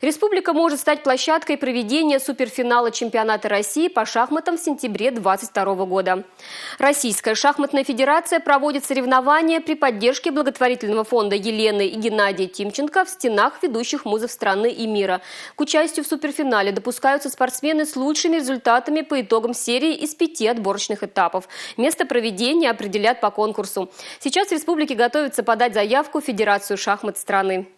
Республика может стать площадкой проведения суперфинала чемпионата России по шахматам в сентябре 2022 года. Российская шахматная федерация проводит соревнования при поддержке благотворительного фонда Елены и Геннадия Тимченко в стенах ведущих музов страны и мира. К участию в суперфинале допускаются спортсмены с лучшими результатами по итогам серии из 5 отборочных этапов. Место проведения определят по конкурсу. Сейчас республике готовится подать заявку в Федерацию шахмат страны.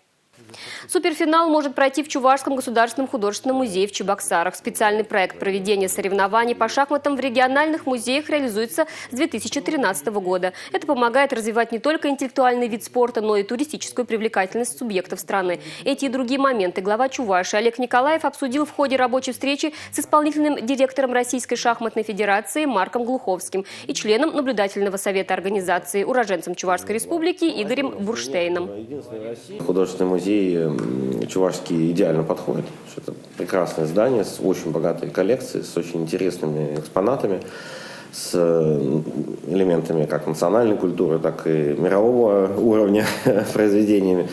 Суперфинал может пройти в Чувашском государственном художественном музее в Чебоксарах. Специальный проект проведения соревнований по шахматам в региональных музеях реализуется с 2013 года. Это помогает развивать не только интеллектуальный вид спорта, но и туристическую привлекательность субъектов страны. Эти и другие моменты глава Чувашии Олег Николаев обсудил в ходе рабочей встречи с исполнительным директором Российской шахматной федерации Марком Глуховским и членом наблюдательного совета организации, уроженцем Чувашской республики Игорем Бурштейном. Художественный музей чувашский идеально подходит. Это прекрасное здание с очень богатой коллекцией, с очень интересными экспонатами, с элементами как национальной культуры, так и мирового уровня произведениями.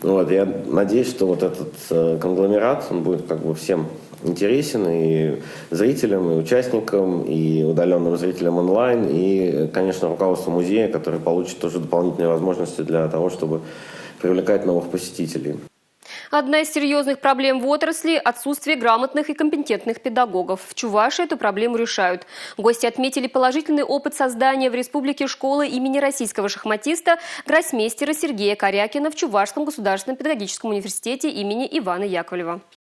Я надеюсь, что вот этот конгломерат, он будет как бы всем интересен и зрителям, и участникам, и удаленным зрителям онлайн, и, конечно, руководству музея, который получит тоже дополнительные возможности для того, чтобы привлекать новых посетителей. Одна из серьезных проблем в отрасли – отсутствие грамотных и компетентных педагогов. В Чувашии эту проблему решают. Гости отметили положительный опыт создания в республике школы имени российского шахматиста гроссмейстера Сергея Корякина в Чувашском государственном педагогическом университете имени Ивана Яковлева.